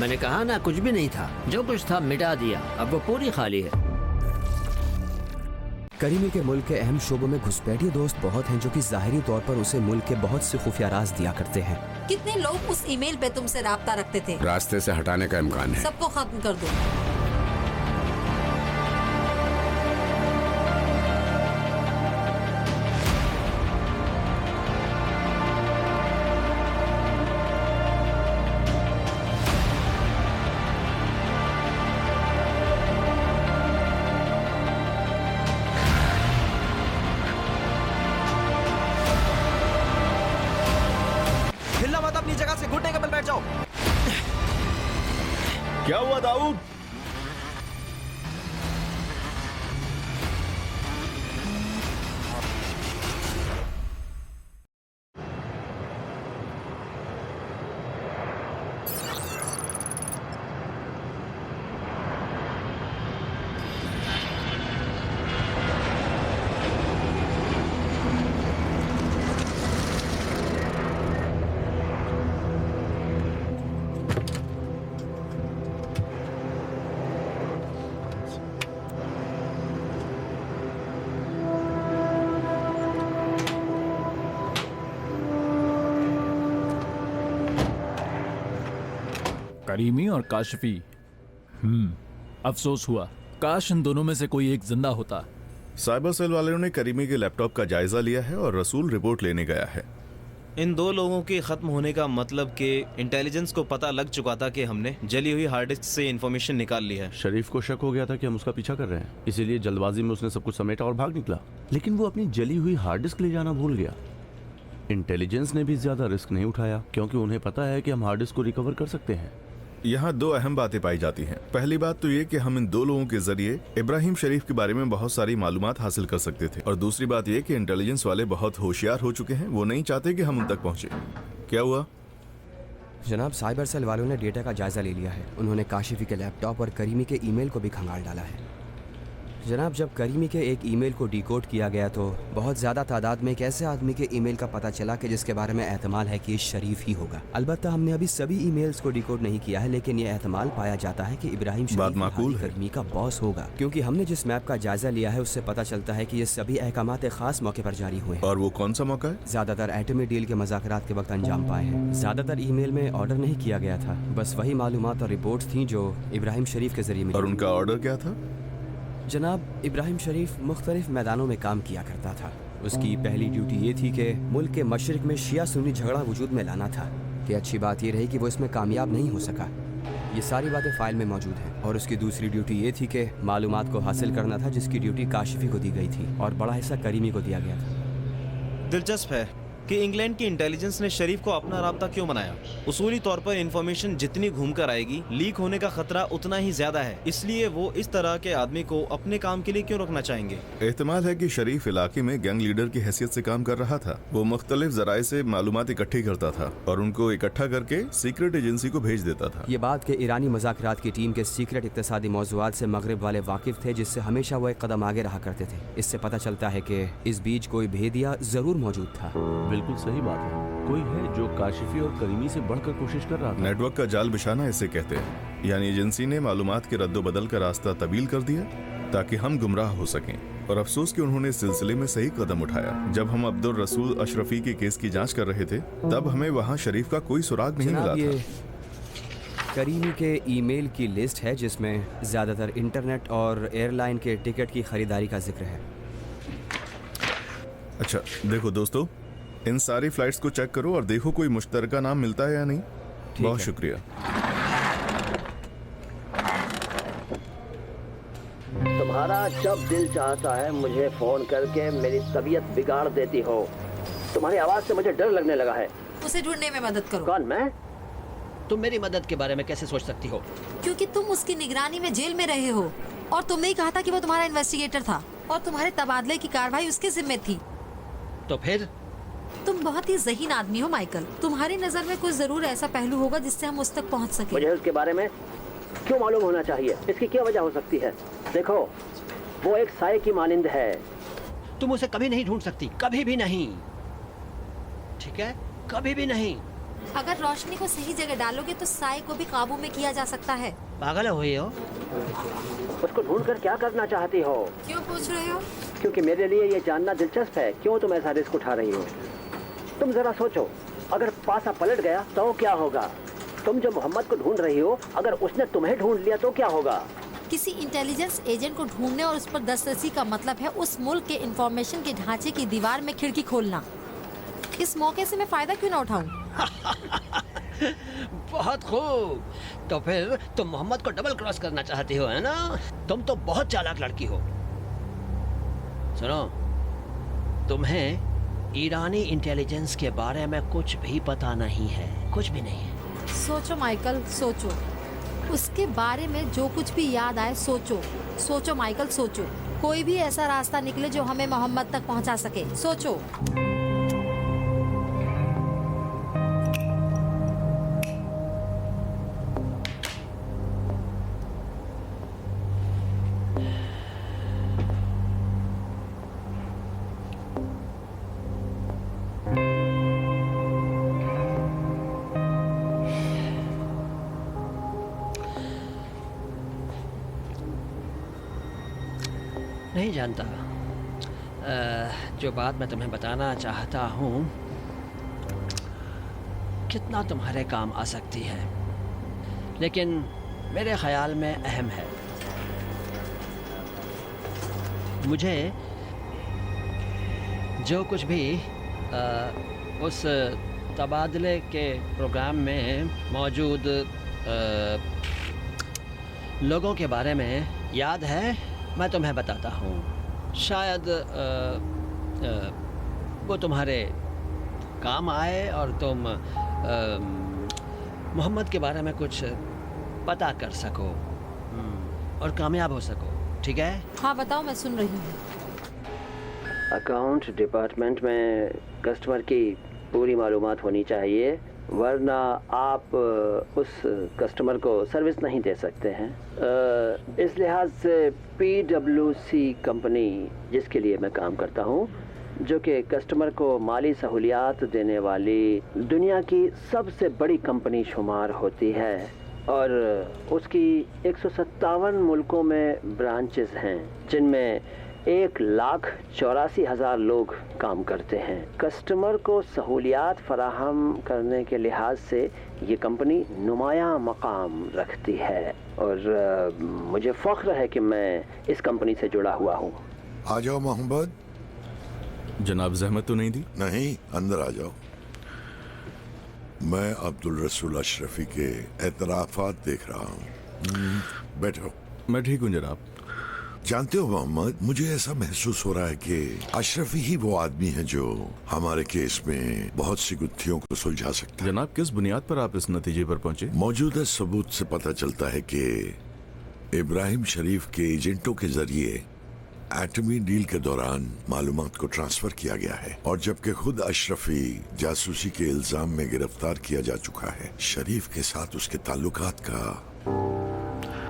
मैंने कहा ना, कुछ भी नहीं था। जो कुछ था मिटा दिया, अब वो पूरी खाली है। करीमी के मुल्क के अहम शोबों में घुसपैठिए दोस्त बहुत हैं जो कि ज़ाहिरी तौर पर उसे मुल्क के बहुत से खुफिया राज दिया करते हैं। कितने लोग उस ईमेल पे तुमसे राब्ता रखते थे? रास्ते से हटाने का इम्कान है। सबको खत्म कर दो। हिलना मत, अपनी जगह से घुटने के बल बैठ जाओ। क्या हुआ दाऊद? करीमी और काशफी। अफसोस हुआ, काश इन दोनों में से कोई एक जिंदा होता। साइबर सेल वालों ने करीमी के लैपटॉप का जायजा लिया है और रसूल रिपोर्ट लेने गया है। इन दो लोगों के खत्म होने का मतलब कि इंटेलिजेंस को पता लग चुका था कि हमने जली हुई हार्ड डिस्क से इंफॉर्मेशन निकाल ली है। शरीफ को शक हो गया था कि हम उसका पीछा कर रहे हैं, इसीलिए जल्दबाजी में उसने सब कुछ समेटा और भाग निकला। लेकिन वो अपनी जली हुई हार्ड डिस्क ले जाना भूल गया। इंटेलिजेंस ने भी ज्यादा रिस्क नहीं उठाया क्योंकि उन्हें पता है कि हम हार्ड डिस्क को रिकवर कर सकते हैं। यहाँ दो अहम बातें पाई जाती हैं। पहली बात तो ये कि हम इन दो लोगों के जरिए इब्राहिम शरीफ के बारे में बहुत सारी मालूमात हासिल कर सकते थे, और दूसरी बात ये कि इंटेलिजेंस वाले बहुत होशियार हो चुके हैं। वो नहीं चाहते कि हम उन तक पहुंचे। क्या हुआ? जनाब, साइबर सेल वालों ने डेटा का जायजा ले लिया है। उन्होंने काशिफी के लैपटॉप और करीमी के ईमेल को भी खंगाल डाला है। जनाब, जब करीमी के एक ईमेल को डिकोड किया गया तो बहुत ज़्यादा तादाद में एक ऐसे आदमी के ईमेल का पता चला कि जिसके बारे में एहतमाल है कि ये शरीफ ही होगा। अलबत्ता हमने अभी सभी ईमेल्स को डिकोड नहीं किया है, लेकिन ये एहतमाल पाया जाता है कि इब्राहिम शरीफ करीमी का बॉस होगा, क्योंकि हमने जिस मैप का जायजा लिया है उससे पता चलता है कि ये सभी अहकामात खास मौके पर जारी हुए हैं। और वो कौन सा मौका है? ज़्यादातर एटमी डील के मुज़ाकरात के वक्त अंजाम पाए हैं। ज़्यादातर ईमेल में ऑर्डर नहीं किया गया था, बस वही मालूमात और रिपोर्ट्स थी जो इब्राहिम शरीफ के जरिए मिली। और उनका ऑर्डर क्या था? जनाब, इब्राहिम शरीफ मुख्तलिफ मैदानों में काम किया करता था। उसकी पहली ड्यूटी ये थी कि मुल्क के मशरिक में शिया सुन्नी झगड़ा वजूद में लाना था। कि अच्छी बात ये रही कि वो इसमें कामयाब नहीं हो सका। ये सारी बातें फाइल में मौजूद हैं। और उसकी दूसरी ड्यूटी ये थी कि मालूमात को हासिल करना था, जिसकी ड्यूटी काशिफी को दी गई थी और बड़ा हिस्सा करीमी को दिया गया था। दिलचस्प है कि इंग्लैंड की इंटेलिजेंस ने शरीफ को अपना राब्ता क्यों बनाया। उसूली तौर पर इंफॉर्मेशन जितनी घूमकर आएगी, लीक होने का खतरा उतना ही ज्यादा है। इसलिए वो इस तरह के आदमी को अपने काम के लिए क्यों रखना चाहेंगे? एहतमाल है कि शरीफ इलाके में गैंग लीडर की हैसियत से काम कर रहा था। वो मुख्तलिफ जराए से मालूमात इकट्ठी करता था और उनको इकट्ठा करके सीक्रेट एजेंसी को भेज देता था। ये बात के ईरानी मुज़ाकरात की टीम के सीक्रेट इक्तिसादी मौज़ूआत से मगरिब वाले वाकिफ थे, जिससे हमेशा वो एक कदम आगे रहा करते थे। इससे पता चलता है कि इस बीच कोई भेदिया जरूर मौजूद था। बिल्कुल सही बात है। कोई है जो काशिफी और करीमी से बढ़कर कोशिश कर रहा था। नेटवर्क का जाल बिछाना इसे कहते हैं। यानी एजेंसी ने मालूमात के रद्दोबदल का रास्ता तवील कर दिया ताकि हम गुमराह हो सकें। और अफसोस कि उन्होंने इस सिलसिले में सही कदम उठाया। जब हम अब्दुल रसूल अशरफी के केस की जांच कर रहे थे, तब हमें वहाँ शरीफ का कोई सुराग नहीं मिला था। करीमी के ईमेल की लिस्ट है जिसमें ज्यादातर इंटरनेट और एयरलाइन के टिकट की खरीदारी का जिक्र है। अच्छा देखो दोस्तों, इन सारी फ्लाइट्स को चेक करो और देखो कोई मुश्तरका नाम मिलता है या नहीं। बहुत शुक्रिया। तुम्हारा जब दिल चाहता है मुझे फोन करके मेरी तबीयत बिगाड़ देती हो। तुम्हारी आवाज से मुझे डर लगने लगा है। उसे ढूंढने में मदद करो। कौन? मैं? तुम मेरी मदद के बारे में कैसे सोच सकती हो? क्योंकि तुम उसकी निगरानी में जेल में रहे हो और तुमने ही कहा था कि वो तुम्हारा इन्वेस्टिगेटर था और तुम्हारे तबादले की कार्रवाई उसके जिम्मे थी। तो फिर? तुम बहुत ही ज़हीन आदमी हो माइकल। तुम्हारी नजर में कोई जरूर ऐसा पहलू होगा जिससे हम उस तक पहुंच सके। मुझे उसके बारे में क्यों मालूम होना चाहिए? इसकी क्या वजह हो सकती है? देखो, वो एक साये की मानिंद है। तुम उसे कभी नहीं ढूंढ सकती, कभी भी नहीं। ठीक है, कभी भी नहीं। अगर रोशनी को सही जगह डालोगे तो साई को भी काबू में किया जा सकता है। पागल हुई हो? उसको ढूंढकर क्या करना चाहती हो? क्यों पूछ रहे हो? क्योंकि मेरे लिए ये जानना दिलचस्प है, क्यों तुम ऐसा रिस्क उठा रही हो। तुम जरा सोचो, अगर पासा पलट गया तो क्या होगा? तुम जो मोहम्मद को ढूंढ रही हो, अगर उसने तुम्हें ढूंढ लिया तो क्या होगा? किसी इंटेलिजेंस एजेंट को ढूंढने और उस पर दस्तरसी का मतलब है उस मुल्क के इंफॉर्मेशन के ढांचे की दीवार में खिड़की खोलना। इस मौके से मैं फायदा क्यों ना उठाऊं? बहुत खूब। तो फिर तुम मोहम्मद को डबल क्रॉस करना चाहती हो, है ना? तुम तो बहुत चालाक लड़की हो। सुनो, तुम्हें ईरानी इंटेलिजेंस के बारे में कुछ भी पता नहीं है, कुछ भी नहीं है। सोचो माइकल, सोचो। उसके बारे में जो कुछ भी याद आए सोचो। सोचो माइकल, सोचो। कोई भी ऐसा रास्ता निकले जो हमें मोहम्मद तक पहुंचा सके। सोचो। नहीं जानता। जो बात मैं तुम्हें बताना चाहता हूँ कितना तुम्हारे काम आ सकती है, लेकिन मेरे ख्याल में अहम है। मुझे जो कुछ भी उस तबादले के प्रोग्राम में मौजूद लोगों के बारे में याद है, मैं तुम्हें बताता हूँ। शायद वो तुम्हारे काम आए और तुम मोहम्मद के बारे में कुछ पता कर सको और कामयाब हो सको। ठीक है? हाँ बताओ, मैं सुन रही हूँ। अकाउंट डिपार्टमेंट में कस्टमर की पूरी मालूमात होनी चाहिए, वरना आप उस कस्टमर को सर्विस नहीं दे सकते हैं। इस लिहाज से PwC कंपनी जिसके लिए मैं काम करता हूँ, जो कि कस्टमर को माली सहूलियात देने वाली दुनिया की सबसे बड़ी कंपनी शुमार होती है और उसकी 157 मुल्कों में ब्रांचेस हैं, जिनमें 1,84,000 लोग काम करते हैं। कस्टमर को सहूलियात फराहम करने के लिहाज से ये कंपनी नुमायां मकाम रखती है और मुझे फ़ख्र है कि मैं इस कंपनी से जुड़ा हुआ हूँ। आ जाओ मोहम्मद। जनाब जहमत तो नहीं दी? नहीं, अंदर आ जाओ। मैं अब्दुल रसूल अशरफी के एतराफ़ात देख रहा हूँ। बैठो। मैं ठीक हूँ जनाब। जानते हो मोहम्मद, मुझे ऐसा महसूस हो रहा है कि अशरफी ही वो आदमी है जो हमारे केस में बहुत सी गुत्थियों को सुलझा सकता है। जनाब, किस बुनियाद पर आप इस नतीजे पर पहुंचे? मौजूदा सबूत से पता चलता है कि इब्राहिम शरीफ के एजेंटों के जरिए एटमी डील के दौरान मालूमात को ट्रांसफर किया गया है और जबकि खुद अशरफी जासूसी के इल्जाम में गिरफ्तार किया जा चुका है, शरीफ के साथ उसके ताल्लुकात का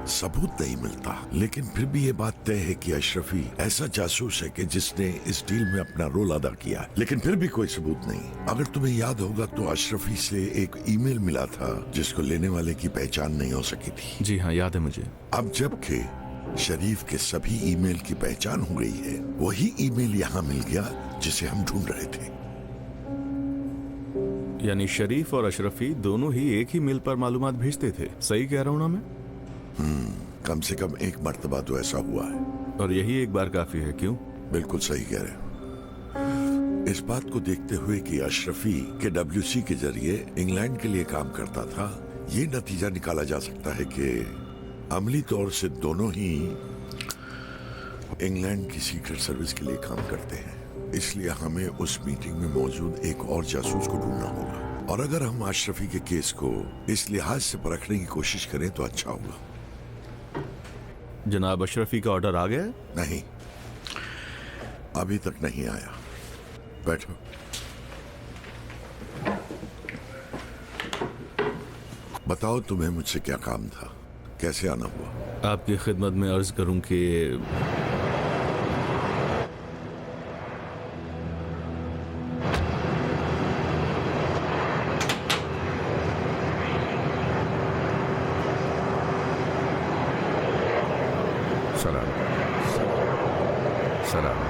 सबूत नहीं मिलता। लेकिन फिर भी ये बात तय है कि अशरफी ऐसा जासूस है कि जिसने इस डील में अपना रोल अदा किया है, लेकिन फिर भी कोई सबूत नहीं। अगर तुम्हें याद होगा तो अशरफी से एक ईमेल मिला था जिसको लेने वाले की पहचान नहीं हो सकी थी। जी हाँ, याद है मुझे। अब जबकि शरीफ के सभी ईमेल की पहचान हो गई है, वही ईमेल यहाँ मिल गया जिसे हम ढूंढ रहे थे। यानी शरीफ और अशरफी दोनों ही एक ही मेल पर मालूमात भेजते थे। सही कह रहा हूँ ना मैं? कम से कम एक मर्तबा तो ऐसा हुआ है। और यही एक बार काफी है, क्यों? बिल्कुल सही कह रहे हो। इस बात को देखते हुए कि अशरफी के WC के जरिए इंग्लैंड के लिए काम करता था, ये नतीजा निकाला जा सकता है कि अमली तौर से दोनों ही इंग्लैंड की सीक्रेट सर्विस के लिए काम करते हैं। इसलिए हमें उस मीटिंग में मौजूद एक और जासूस को ढूंढना होगा, और अगर हम अशरफी के केस को इस लिहाज से परखने की कोशिश करें तो अच्छा होगा। जनाब, अशरफी का ऑर्डर आ गया है? नहीं, अभी तक नहीं आया। बैठो। बताओ तुम्हें मुझसे क्या काम था, कैसे आना हुआ? आपकी खिदमत में अर्ज करूं कि सलाम सलाम।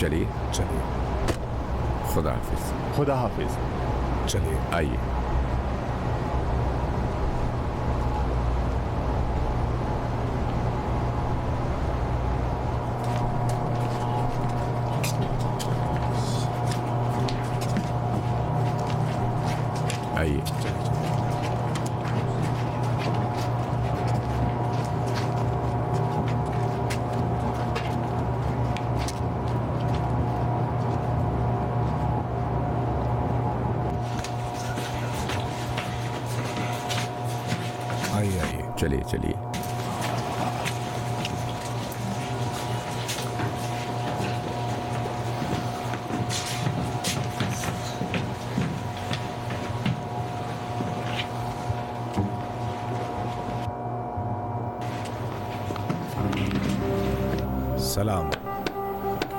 चलिए चलिए, खुदा हाफिज। खुदा हाफिज। चलिए आइए। आइए। आइए आइए। चलिए चलिए। सलाम।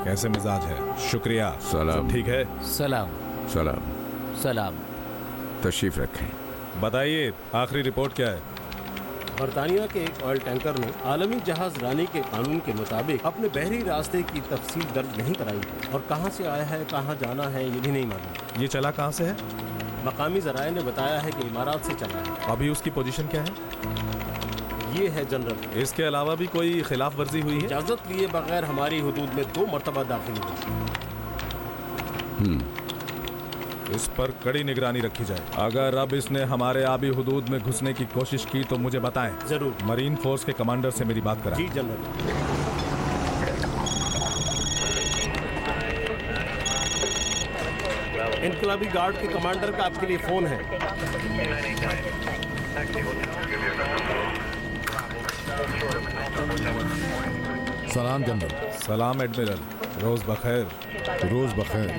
कैसे मिजाज है? शुक्रिया। सलाम। सब ठीक है? सलाम सलाम। सलाम। तशरीफ रखें। बताइए, आखिरी रिपोर्ट क्या है? बरतानिया के एक ऑयल टैंकर ने आलमी जहाज रानी के कानून के मुताबिक अपने बहरी रास्ते की तफसील दर्ज नहीं कराई और कहां से आया है, कहां जाना है, ये भी नहीं मालूम। ये चला कहां से है? मकामी जराये ने बताया है कि इमारात से चला है। अभी उसकी पोजीशन क्या है? ये है जनरल। इसके अलावा भी कोई खिलाफ वर्जी हुई है? इजाजत लिए बगैर हमारी हुदूद में 2 मरतबा दाखिल हुई। इस पर कड़ी निगरानी रखी जाए। अगर अब इसने हमारे आबी हुदूद में घुसने की कोशिश की तो मुझे बताएं। जरूर। मरीन फोर्स के कमांडर से मेरी बात कराएं। जी जनरल। इनकलाबी गार्ड के कमांडर का आपके लिए फोन है। सलाम जनरल। सलाम एडमिरल। रोज बखैर। रोज बखैर।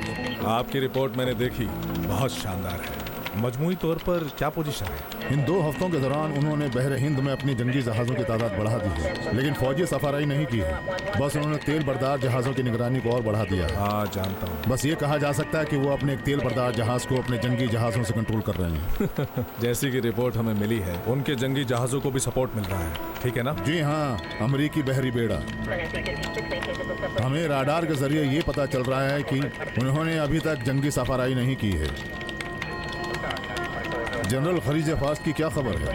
आपकी रिपोर्ट मैंने देखी, बहुत शानदार है। मजमूई तौर पर क्या पोजीशन है? इन 2 हफ्तों के दौरान उन्होंने बहर हिंद में अपनी जंगी जहाज़ों की तादाद बढ़ा दी है, लेकिन फौजी सफाराई नहीं की है। बस उन्होंने तेल बरदार जहाज़ों की निगरानी को और बढ़ा दिया है। हाँ जानता हूँ। बस ये कहा जा सकता है कि वो अपने एक तेल बरदार जहाज़ को अपने जंगी जहाज़ों से कंट्रोल कर रहे हैं। जैसी की रिपोर्ट हमें मिली है, उनके जंगी जहाज़ों को भी सपोर्ट मिल रहा है, ठीक है ना? जी हाँ, अमरीकी बहरी बेड़ा। हमें राडार के जरिए ये पता चल रहा है कि उन्होंने अभी तक जंगी सफाराई नहीं की है। जनरल खरीज फास्ट की क्या खबर है?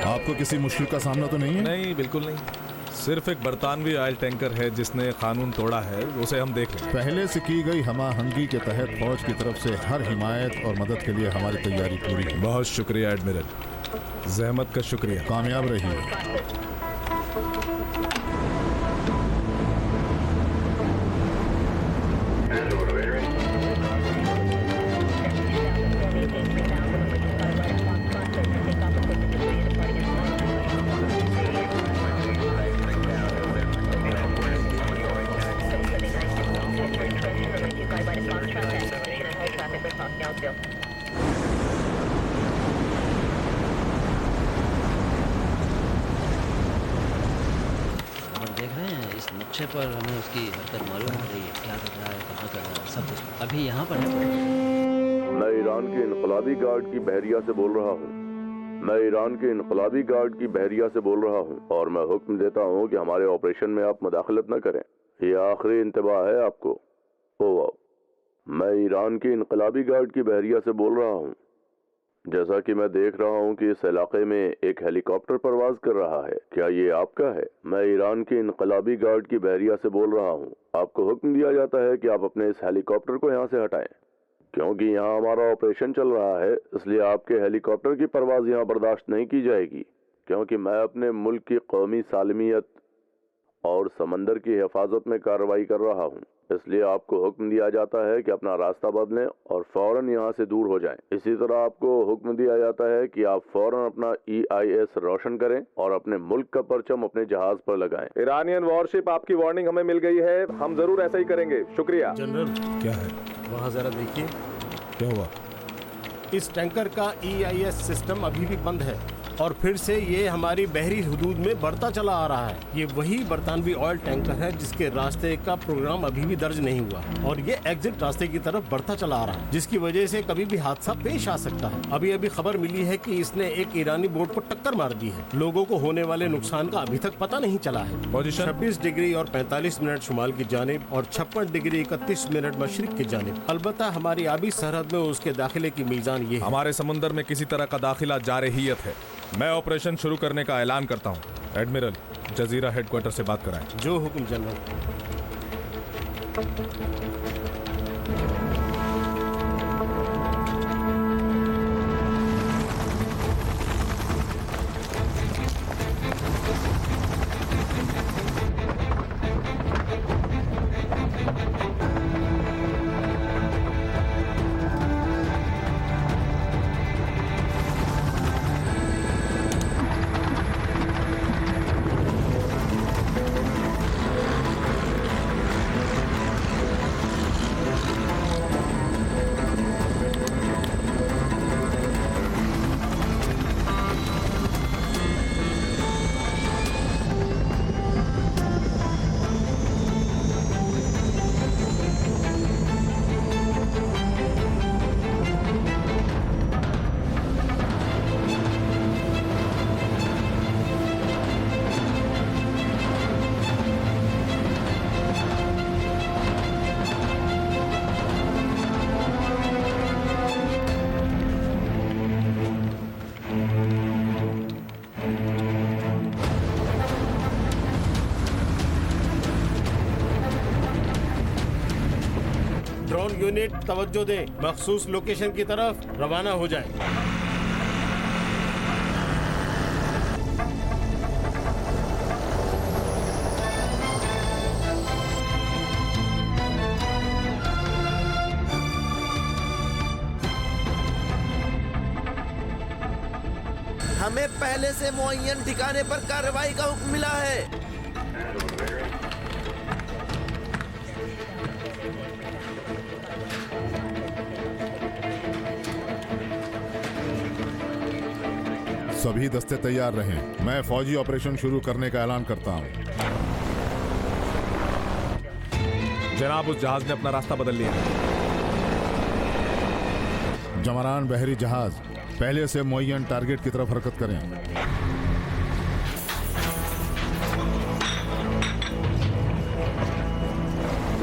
आपको किसी मुश्किल का सामना तो नहीं है? नहीं, बिल्कुल नहीं। सिर्फ एक बरतानवी ऑयल टैंकर है जिसने कानून तोड़ा है, उसे हम देख लें। पहले से की गई हमाहंगी के तहत फौज की तरफ से हर हिमायत और मदद के लिए हमारी तैयारी पूरी है। बहुत शुक्रिया एडमिरल, जहमत का शुक्रिया। कामयाब रहिए। और देख रहे हैं इस नक्शे पर हमें उसकी हरकत मालूम हो रही है, क्या कर रहा है, कहाँ कर रहा है, सब कुछ अभी यहाँ पर है। मैं ईरान के इनकलाबी गार्ड की बहरिया से बोल रहा हूँ। मैं ईरान के इनकलाबी गार्ड की बहरिया से बोल रहा हूँ और मैं हुक्म देता हूँ कि हमारे ऑपरेशन में आप मुदाखलत न करें। ये आखिरी इंतबाह है आपको। ओवर। मैं ईरान के इनकलाबी गार्ड की बहरिया से बोल रहा हूँ। जैसा कि मैं देख रहा हूँ कि इस इलाके में एक हेलीकॉप्टर परवाज कर रहा है, क्या ये आपका है? मैं ईरान के इनकलाबी गार्ड की बहरिया से बोल रहा हूँ। आपको हुक्म दिया जाता है कि आप अपने इस हेलीकॉप्टर को यहाँ से हटाएं, क्योंकि यहाँ हमारा ऑपरेशन चल रहा है, इसलिए आपके हेलीकॉप्टर की परवाज यहाँ बर्दाश्त नहीं की जाएगी, क्योंकि मैं अपने मुल्क की कौमी सालमियत और समंदर की हिफाजत में कार्रवाई कर रहा हूँ। इसलिए आपको हुक्म दिया जाता है कि अपना रास्ता बदलें और फौरन यहाँ से दूर हो जाएं। इसी तरह आपको हुक्म दिया जाता है कि आप फौरन अपना EIS रोशन करें और अपने मुल्क का परचम अपने जहाज पर लगाएं। ईरानियन वॉरशिप, आपकी वार्निंग हमें मिल गई है, हम जरूर ऐसा ही करेंगे। शुक्रिया। जनरल, क्या है? वहाँ जरा देखिए। क्या हुआ? इस टैंकर का EIS सिस्टम अभी भी बंद है और फिर से ये हमारी बहरी हुदूद में बढ़ता चला आ रहा है। ये वही बरतानवी ऑयल टैंकर है जिसके रास्ते का प्रोग्राम अभी भी दर्ज नहीं हुआ और ये एग्जिट रास्ते की तरफ बढ़ता चला आ रहा है, जिसकी वजह से कभी भी हादसा पेश आ सकता है। अभी अभी खबर मिली है कि इसने एक ईरानी बोट को टक्कर मार दी है। लोगों को होने वाले नुकसान का अभी तक पता नहीं चला है। 26 डिग्री और 45 मिनट शुमाल की जानिब और 56 डिग्री 31 मिनट मशरिक की जानिब। अलबत्ता हमारी आबी सरहद में उसके दाखिले की मीज़ान ये है। हमारे समुंदर में किसी तरह का दाखिला जारहियत है। मैं ऑपरेशन शुरू करने का ऐलान करता हूं। एडमिरल, जजीरा हेडक्वार्टर से बात कराएं। जो हुक्म जनरल। ड्रोन यूनिट तवज्जो दें, मखसूस लोकेशन की तरफ रवाना हो जाए। हमें पहले से मुअय्यन ठिकाने पर कार्रवाई का हुक्म मिला है। सभी दस्ते तैयार रहें। मैं फौजी ऑपरेशन शुरू करने का ऐलान करता हूं। जनाब, उस जहाज ने अपना रास्ता बदल लिया। जमरान बहरी जहाज, पहले से मुअय्यन टारगेट की तरफ हरकत करें।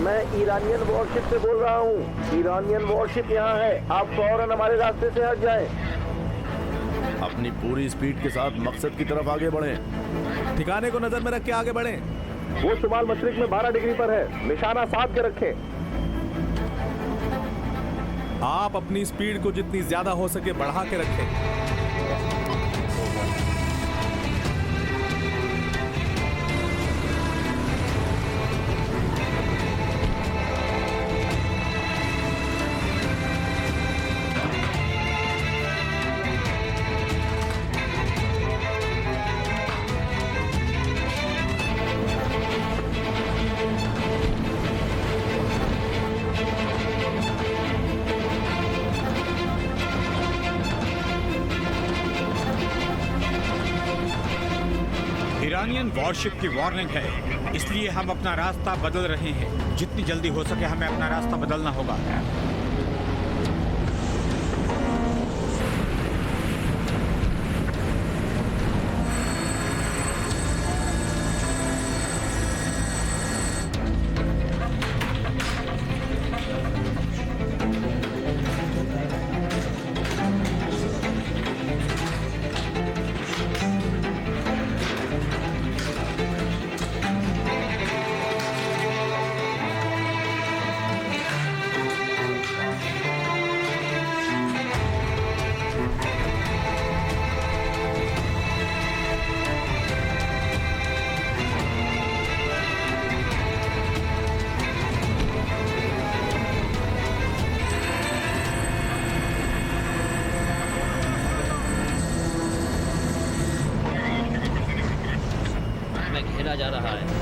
मैं ईरानियन वॉरशिप से बोल रहा हूँ। ईरानियन वॉरशिप यहाँ है, आप फौरन हमारे रास्ते से हट जाएं। अपनी पूरी स्पीड के साथ मकसद की तरफ आगे बढ़ें। ठिकाने को नजर में रख के आगे बढ़ें। वो शुमाल मशरिक में 12 डिग्री पर है, निशाना साध के रखें। आप अपनी स्पीड को जितनी ज्यादा हो सके बढ़ा के रखें। ईरानियन वॉरशिप की वार्निंग है, इसलिए हम अपना रास्ता बदल रहे हैं। जितनी जल्दी हो सके हमें अपना रास्ता बदलना होगा। घेरा जा रहा है।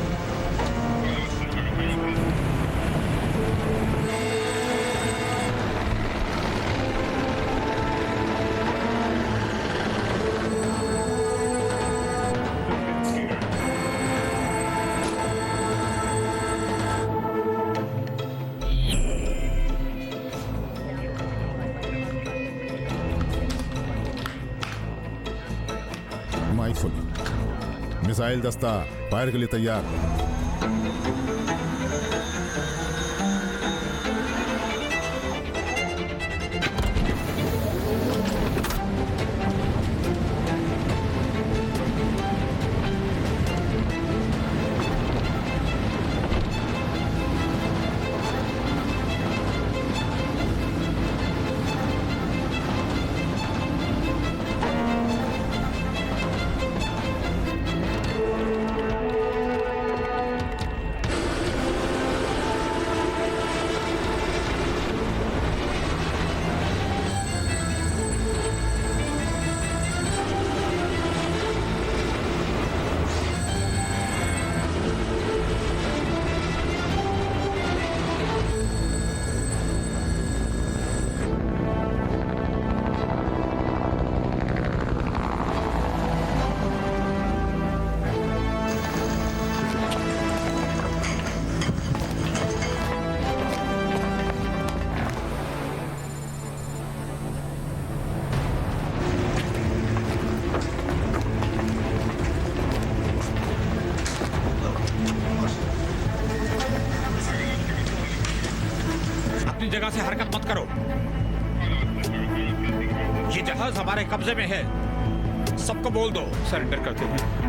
मिसाइल दस्ता फायर के लिए तैयार। जगह से हरकत मत करो। ये जहाज हमारे कब्जे में है। सबको बोल दो सरेंडर करते हैं।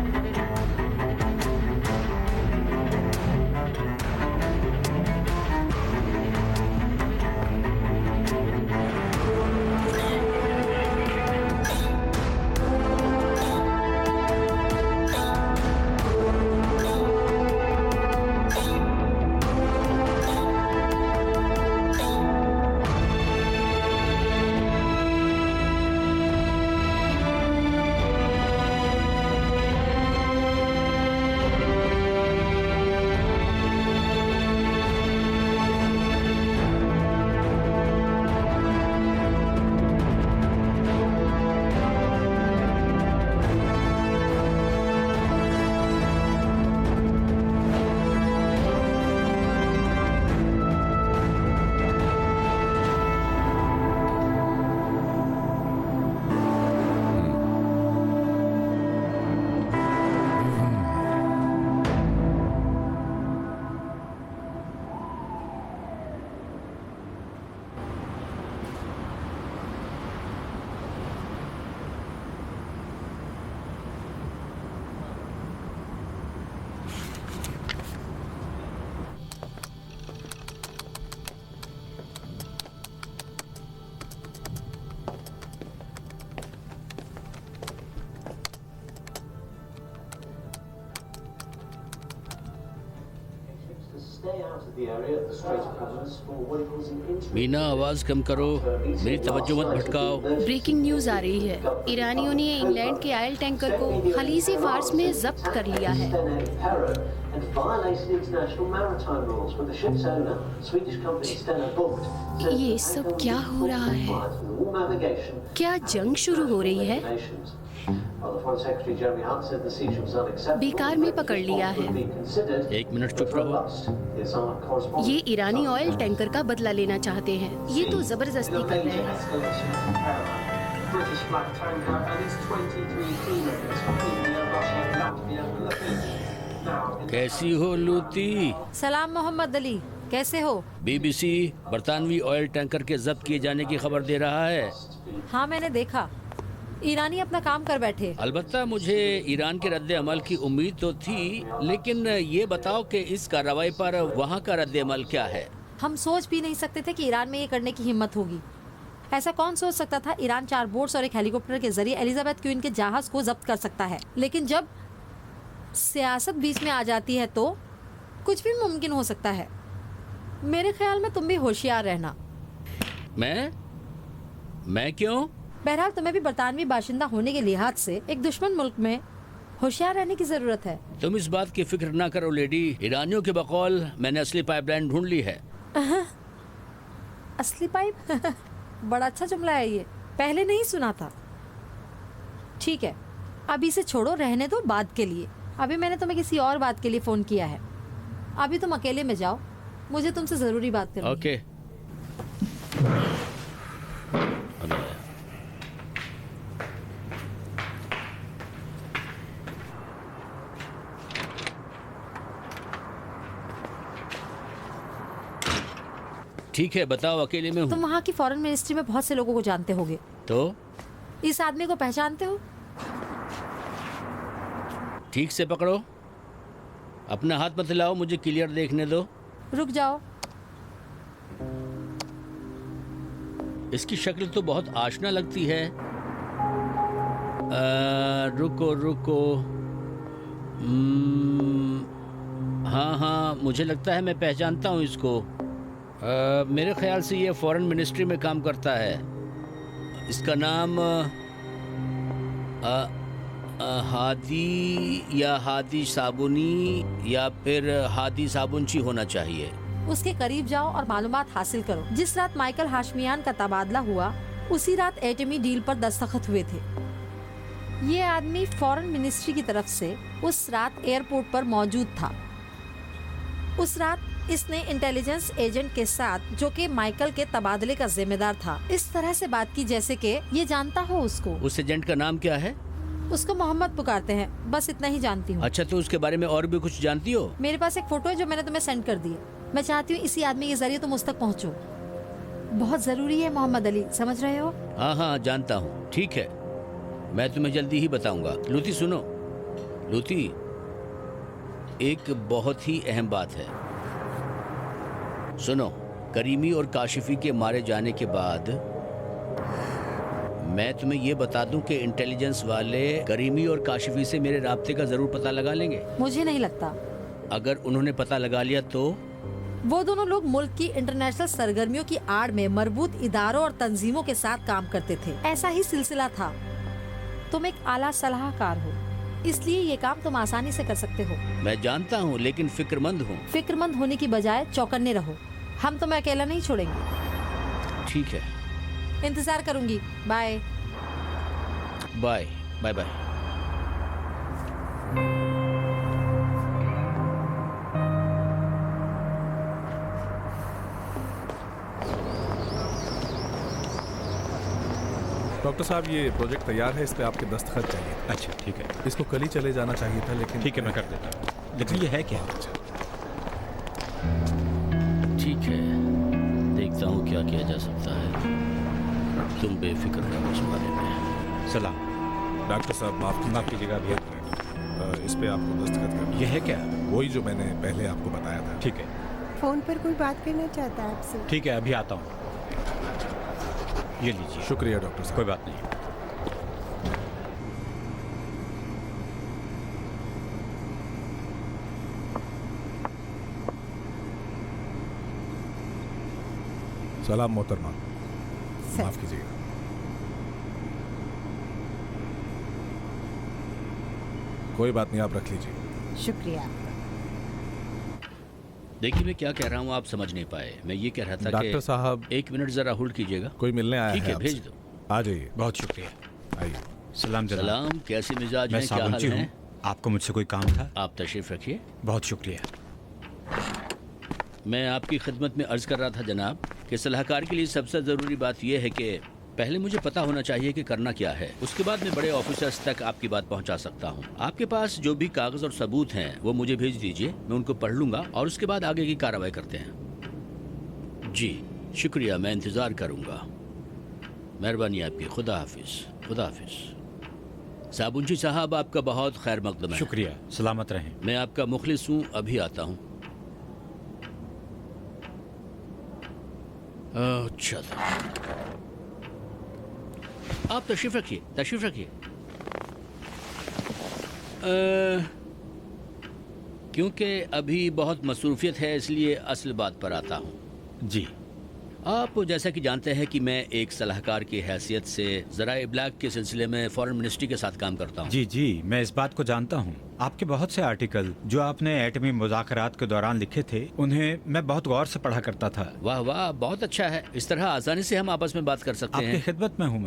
मीना, आवाज कम करो, मेरी तवज्जो मत भटकाओ। ब्रेकिंग न्यूज आ रही है। ईरानियों ने इंग्लैंड के ऑयल टैंकर को खलीजी फार्स में जब्त कर लिया है। and violated international maritime rules with the ship's owner, Swedish company Stena Bulk. ये सब क्या हो रहा है? क्या जंग शुरू हो रही है? बेकार में पकड़ लिया है। एक मिनट चुप रहो। ये ईरानी ऑयल टैंकर का बदला लेना चाहते हैं। ये तो जबरदस्ती कर रहे हैं। कैसी हो लूती? सलाम मोहम्मद अली, कैसे हो? बीबीसी बरतानवी ऑयल टैंकर के जब्त किए जाने की खबर दे रहा है। हाँ, मैंने देखा। ईरानी अपना काम कर बैठे। अलबत्ता मुझे ईरान के रद्द अमल की उम्मीद तो थी, लेकिन ये बताओ कि इस कार्रवाई पर वहाँ का रद्द अमल क्या है? हम सोच भी नहीं सकते थे कि ईरान में ये करने की हिम्मत होगी। ऐसा कौन सोच सकता था? ईरान 4 बोट्स और एक हेलीकॉप्टर के जरिए एलिजाबेथ क्वीन के जहाज को जब्त कर सकता है। लेकिन जब सियासत बीच में आ जाती है तो कुछ भी मुमकिन हो सकता है। मेरे ख्याल में तुम भी होशियार रहना। मैं क्यों? बहरहाल तुम्हें भी बरतानवी बाशिंदा होने के लिहाज से एक दुश्मन मुल्क में होशियार रहने की जरूरत है। तुम इस बात की फिक्र ना करो लेडी। ईरानियों के बकौल मैंने असली पाइपलाइन ढूंढ ली है। असली पाइप? बड़ा अच्छा जुमला है ये, पहले नहीं सुना था। ठीक है, अभी इसे छोड़ो, रहने दो बात के लिए। अभी मैंने तुम्हें किसी और बात के लिए फोन किया है। अभी तुम अकेले में जाओ, मुझे तुमसे जरूरी बात करनी है। ओके। ठीक है, बताओ, अकेले में हूँ। तुम वहाँ की फॉरेन मिनिस्ट्री में बहुत से लोगों को जानते होगे, तो इस आदमी को पहचानते हो? ठीक से पकड़ो, अपना हाथ मत हिलाओ, मुझे क्लियर देखने दो। रुक जाओ। इसकी शक्ल तो बहुत आशना लगती है। रुको। हाँ, मुझे लगता है मैं पहचानता हूँ इसको। मेरे ख्याल से ये फॉरेन मिनिस्ट्री में काम करता है। इसका नाम हादी या हादी साबुनी या फिर हादी साबुनची होना चाहिए। उसके करीब जाओ और मालूमात हासिल करो। जिस रात माइकल हाशमियान का तबादला हुआ, उसी रात एटमी डील पर दस्तखत हुए थे। ये आदमी फॉरेन मिनिस्ट्री की तरफ से उस रात एयरपोर्ट पर मौजूद था। उस रात इसने इंटेलिजेंस एजेंट के साथ, जो कि माइकल के तबादले का जिम्मेदार था, इस तरह से बात की जैसे कि ये जानता हो उसको। उस एजेंट का नाम क्या है? उसको मोहम्मद पुकारते हैं, बस इतना ही जानती हूँ। अच्छा, तो उसके बारे में और भी कुछ जानती हो? मेरे पास एक फोटो है जो मैंने तुम्हें सेंड कर दी है। मैं चाहती हूँ इसी आदमी के जरिए तुम उस तक पहुँचो। बहुत जरूरी है मोहम्मद अली, समझ रहे हो? हाँ, जानता हूँ। ठीक है, मैं तुम्हें जल्दी ही बताऊंगा। लूती सुनो, लूती, एक बहुत ही अहम बात है। सुनो, करीमी और काशिफी के मारे जाने के बाद मैं तुम्हें ये बता दूं कि इंटेलिजेंस वाले करीमी और काशिफी से मेरे राब्ते का जरूर पता लगा लेंगे। मुझे नहीं लगता। अगर उन्होंने पता लगा लिया तो? वो दोनों लोग मुल्क की इंटरनेशनल सरगर्मियों की आड़ में मरबूत इदारों और तंजीमों के साथ काम करते थे। ऐसा ही सिलसिला था। तुम एक आला सलाहकार हो, इसलिए ये काम तुम आसानी से कर सकते हो। मैं जानता हूँ, लेकिन फिक्रमंद हूँ। फिक्रमंद होने की बजाय चौकन्ने रहो। हम तुम्हें अकेला नहीं छोड़ेंगे। ठीक है, इंतजार करूंगी। Bye bye bye bye. Doctor साहब, ये प्रोजेक्ट तैयार है, इस पे आपके दस्तखत चाहिए। अच्छा, ठीक है। इसको कल ही चले जाना चाहिए था, लेकिन ठीक है, मैं कर देता हूँ। लेकिन ये है क्या? ठीक है, देखता हूँ क्या किया जा सकता है। तुम बेफिक्र रहो इस बारे में। सलाम। डॉक्टर साहब, माफ कीजिएगा, अभी इस पे आपको दस्तखत करना। ये है क्या? वही जो मैंने पहले आपको बताया था। ठीक है। फोन पर कोई बात करना चाहता है आपसे। ठीक है, अभी आता हूँ। ये लीजिए। शुक्रिया डॉक्टर साहब। कोई बात नहीं। सलाम मोहतरमा, माफ कीजिएगा। कोई बात नहीं, आप रख लीजिए। शुक्रिया आपका। देखिए मैं क्या कह रहा हूँ आप समझ नहीं पाए। मैं ये कह रहा था डॉक्टर कि साहब 1 मिनट जरा होल्ड कीजिएगा। कोई मिलने आया ठीक है है भेज आपसे। दो। आ जाइए। बहुत शुक्रिया। आइए। सलाम जनाब। सलाम, कैसे मिजाज मैं हैं, क्या हाल साबुंची हूँ। है? आपको मुझसे कोई काम था? आप तशरीफ रखिए। बहुत शुक्रिया। मैं आपकी खिदमत में अर्ज कर रहा था जनाब कि सलाहकार के लिए सबसे ज़रूरी बात यह है कि पहले मुझे पता होना चाहिए कि करना क्या है, उसके बाद मैं बड़े ऑफिसर्स तक आपकी बात पहुंचा सकता हूं। आपके पास जो भी कागज और सबूत हैं वो मुझे भेज दीजिए, मैं उनको पढ़ लूंगा और उसके बाद आगे की कार्रवाई करते हैं। जी शुक्रिया, मैं इंतज़ार करूंगा। मेहरबानी आपकी। खुदा हाफिज। खुदा हाफिज। साबुंची साहब आपका बहुत खैर मकदम है। शुक्रिया, सलामत रहें। मैं आपका मुखलिस हूँ, अभी आता हूँ। अच्छा आप तशरीफ रखिए, तशरीफ रखिए। क्योंकि अभी बहुत मसरूफियत है इसलिए असल बात पर आता हूँ। जी आप जैसा कि जानते हैं कि मैं एक सलाहकार की हैसियत से ज़रा इब्लाग के सिलसिले में फॉरेन मिनिस्ट्री के साथ काम करता हूँ। जी मैं इस बात को जानता हूँ। आपके बहुत से आर्टिकल जो आपने एटमी मुज़ाकरात के दौरान लिखे थे उन्हें मैं बहुत गौर से पढ़ा करता था। वाह वाह, बहुत अच्छा है। इस तरह आसानी से हम आपस में बात कर सकते हैं। आपकी खिदमत में हूँ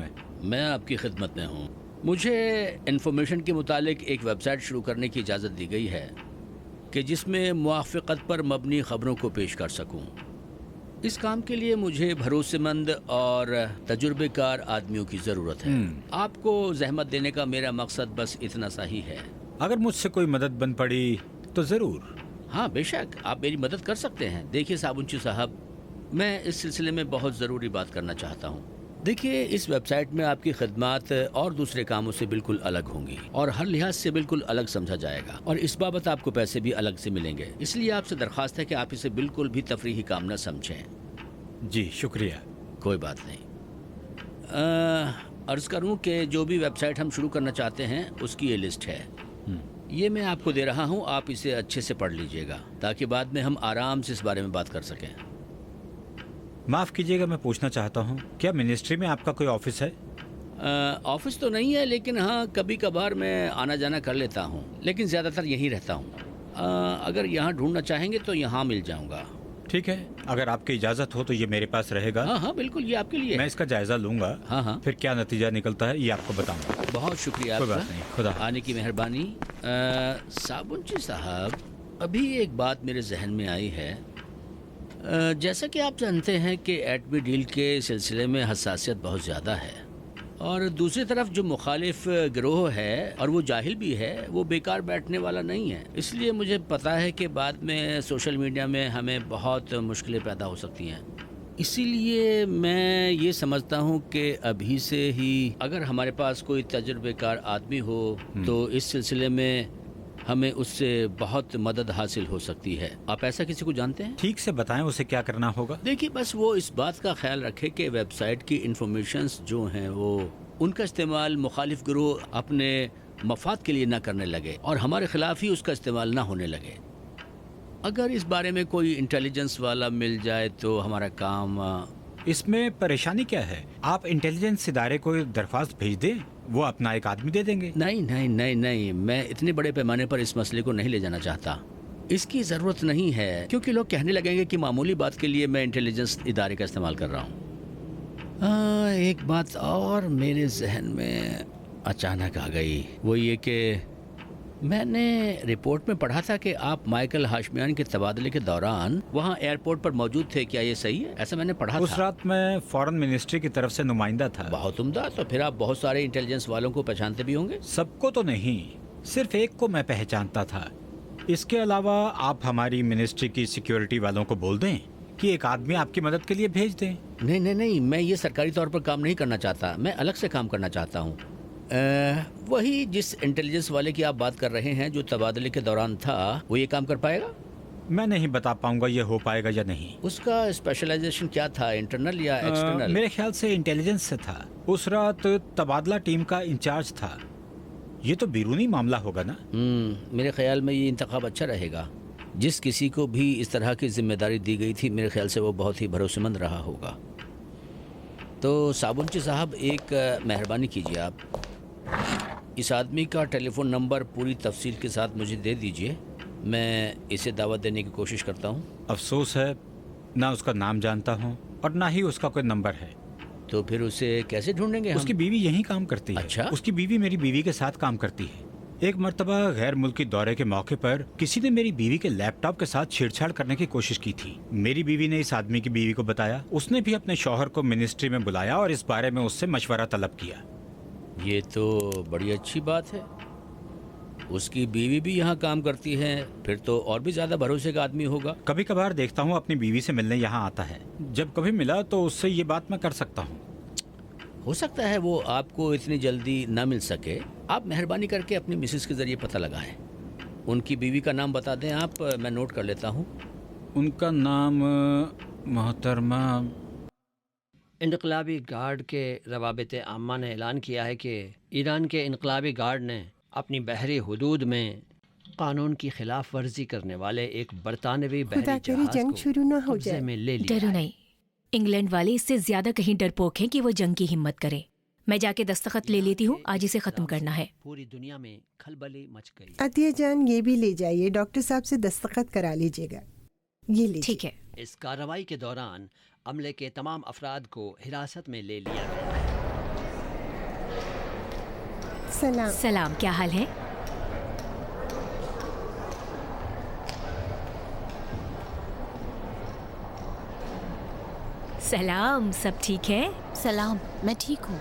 मैं आपकी खिदमत में हूँ। मुझे इन्फॉर्मेशन के मुतालिक एक वेबसाइट शुरू करने की इजाज़त दी गई है कि जिसमें मुआफ़क़त पर मबनी ख़बरों को पेश कर सकूँ। इस काम के लिए मुझे भरोसेमंद और तजुर्बेकार आदमियों की ज़रूरत है। आपको जहमत देने का मेरा मकसद बस इतना सा ही है। अगर मुझसे कोई मदद बन पड़ी तो ज़रूर। हाँ बेशक, आप मेरी मदद कर सकते हैं। देखिए साबुंची साहब, मैं इस सिलसिले में बहुत ज़रूरी बात करना चाहता हूँ। देखिए इस वेबसाइट में आपकी खदमात और दूसरे कामों से बिल्कुल अलग होंगी और हर लिहाज से बिल्कुल अलग समझा जाएगा और इस बाबत आपको पैसे भी अलग से मिलेंगे। इसलिए आपसे दरख्वास्त है कि आप इसे बिल्कुल भी तफरीही काम न समझें। जी शुक्रिया। कोई बात नहीं। अर्ज़ करूं कि जो भी वेबसाइट हम शुरू करना चाहते हैं उसकी ये लिस्ट है। ये मैं आपको दे रहा हूं, आप इसे अच्छे से पढ़ लीजिएगा ताकि बाद में हम आराम से इस बारे में बात कर सकें। माफ़ कीजिएगा, मैं पूछना चाहता हूँ क्या मिनिस्ट्री में आपका कोई ऑफिस है? ऑफिस तो नहीं है, लेकिन हाँ कभी कभार मैं आना जाना कर लेता हूँ, लेकिन ज़्यादातर यहीं रहता हूँ। अगर यहाँ ढूंढना चाहेंगे तो यहाँ मिल जाऊँगा। ठीक है, अगर आपकी इजाज़त हो तो ये मेरे पास रहेगा। हाँ बिल्कुल, ये आपके लिए। मैं इसका जायज़ा लूँगा। हाँ फिर क्या नतीजा निकलता है ये आपको बताऊँगा। बहुत शुक्रिया कोई आपका। बात नहीं, खुदा आने की मेहरबानी। साबुंची साहब, अभी एक बात मेरे जहन में आई है। जैसा कि आप जानते हैं कि एटमी डील के सिलसिले में हसासियत बहुत ज़्यादा है और दूसरी तरफ जो मुखालिफ गिरोह है और वो जाहिल भी है, वो बेकार बैठने वाला नहीं है। इसलिए मुझे पता है कि बाद में सोशल मीडिया में हमें बहुत मुश्किलें पैदा हो सकती हैं। इसीलिए मैं ये समझता हूँ कि अभी से ही अगर हमारे पास कोई तजुर्बेकार आदमी हो तो इस सिलसिले में हमें उससे बहुत मदद हासिल हो सकती है। आप ऐसा किसी को जानते हैं? ठीक से बताएं उसे क्या करना होगा। देखिए बस वो इस बात का ख्याल रखे कि वेबसाइट की इंफॉर्मेशंस जो हैं वो उनका इस्तेमाल मुखालिफ गिरोह अपने मफाद के लिए ना करने लगे और हमारे खिलाफ ही उसका इस्तेमाल ना होने लगे। अगर इस बारे में कोई इंटेलिजेंस वाला मिल जाए तो हमारा काम। इसमें परेशानी क्या है? आप इंटेलिजेंस इदारे को दरख्वास्त भेज दें, वो अपना एक आदमी दे देंगे। नहीं, मैं इतने बड़े पैमाने पर इस मसले को नहीं ले जाना चाहता। इसकी ज़रूरत नहीं है क्योंकि लोग कहने लगेंगे कि मामूली बात के लिए मैं इंटेलिजेंस इदारे का इस्तेमाल कर रहा हूँ। एक बात और मेरे जहन में अचानक आ गई, वो ये कि मैंने रिपोर्ट में पढ़ा था कि आप माइकल हाशमियान के तबादले के दौरान वहाँ एयरपोर्ट पर मौजूद थे। क्या ये सही है? ऐसा मैंने पढ़ा उस था। रात मैं फॉरेन मिनिस्ट्री की तरफ से नुमाइंदा था। बहुत उम्दा। तो फिर आप बहुत सारे इंटेलिजेंस वालों को पहचानते भी होंगे? सबको तो नहीं, सिर्फ एक को मैं पहचानता था। इसके अलावा आप हमारी मिनिस्ट्री की सिक्योरिटी वालों को बोल दें कि एक आदमी आपकी मदद के लिए भेज दें। नहीं, मैं ये सरकारी तौर पर काम नहीं करना चाहता, मैं अलग से काम करना चाहता हूँ। वही जिस इंटेलिजेंस वाले की आप बात कर रहे हैं जो तबादले के दौरान था, वो ये काम कर पाएगा? मैं नहीं बता पाऊंगा ये हो पाएगा या नहीं। उसका स्पेशलाइजेशन क्या था, इंटरनल या एक्सटर्नल? मेरे ख्याल से इंटेलिजेंस से था। उस रात तबादला टीम का इंचार्ज था। ये तो बैरूनी मामला होगा ना? मेरे ख्याल में ये इंतखाब अच्छा रहेगा। जिस किसी को भी इस तरह की जिम्मेदारी दी गई थी, मेरे ख्याल से वो बहुत ही भरोसेमंद रहा होगा। तो साबुंची साहब, एक मेहरबानी कीजिए, आप इस आदमी का टेलीफोन नंबर पूरी तफसील के साथ मुझे दे दीजिए। मैं इसे दावत देने की कोशिश करता हूँ। अफसोस है, ना उसका नाम जानता हूँ और ना ही उसका कोई नंबर है। तो फिर उसे कैसे ढूंढेंगे हम? उसकी बीवी यहीं काम करती है। अच्छा? उसकी बीवी मेरी बीवी के साथ काम करती है। एक मर्तबा गैर मुल्की दौरे के मौके पर किसी ने मेरी बीवी के लैपटॉप के साथ छेड़छाड़ करने की कोशिश की थी। मेरी बीवी ने इस आदमी की बीवी को बताया। उसने भी अपने शौहर को मिनिस्ट्री में बुलाया और इस बारे में उससे मशवरा तलब किया। ये तो बड़ी अच्छी बात है। उसकी बीवी भी यहाँ काम करती है, फिर तो और भी ज्यादा भरोसे का आदमी होगा। कभी कभार देखता हूँ अपनी बीवी से मिलने यहाँ आता है। जब कभी मिला तो उससे ये बात मैं कर सकता हूँ। हो सकता है वो आपको इतनी जल्दी ना मिल सके। आप मेहरबानी करके अपनी मिसेस के जरिए पता लगाएं। उनकी बीवी का नाम बता दें आप, मैं नोट कर लेता हूँ। उनका नाम मोहतरमा। इनकलाबी गार्ड के रवाबित आम्मा ने ऐलान किया है कि ईरान के इनकलाबी गार्ड ने अपनी बहरी हुदूद में कानून की खिलाफ वर्जी करने वाले एक बरतानवी बहरी जहाज जंग को शुरू ना हो कब्जे जाए। में ले लिया डरो है। नहीं, इंग्लैंड वाले इससे ज्यादा कहीं डरपोक हैं कि वो जंग की हिम्मत करे। मैं जाके दस्तखत ले लेती हूँ, आज इसे खत्म करना है। पूरी दुनिया में खलबली मच गई। अतिया जान, ये भी ले जाइए, डॉक्टर साहब से दस्तखत करा लीजिएगा। ये लीजिए। ठीक है। इस कार्रवाई के दौरान अमले के तमाम अफराद को हिरासत में ले लिया गया। सलाम। सलाम, क्या हाल है? सलाम, सब ठीक है? सलाम, मैं ठीक हूँ।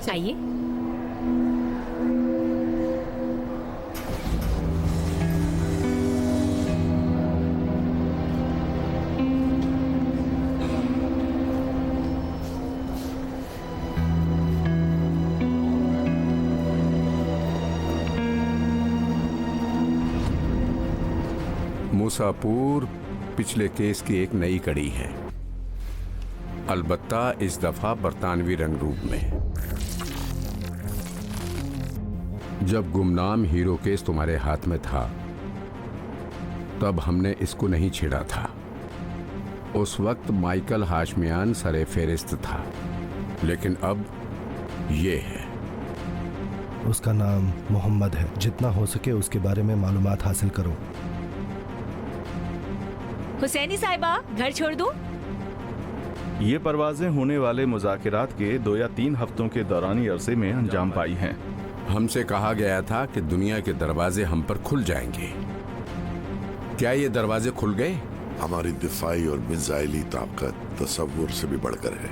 आइए। मूसापुर पिछले केस की एक नई कड़ी है, अलबत्ता इस दफा बरतानवी रंग रूप में। जब गुमनाम हीरो केस तुम्हारे हाथ में था तब हमने इसको नहीं छेड़ा था। उस वक्त माइकल हाशमियान सरे फेरिस्त था, लेकिन अब ये है। उसका नाम मोहम्मद है। जितना हो सके उसके बारे में मालूमात हासिल करो। हुसैनी साहिबा, घर छोड़ दूं? ये परवाजें होने वाले मुज़ाकिरात के 2 या 3 हफ्तों के दौरानी अरसे में अंजाम पाई हैं। हमसे कहा गया था कि दुनिया के दरवाजे हम पर खुल जाएंगे। क्या ये दरवाजे खुल गए? हमारी दिफाई और मिसाइली ताकत तसव्वुर से भी बढ़कर है।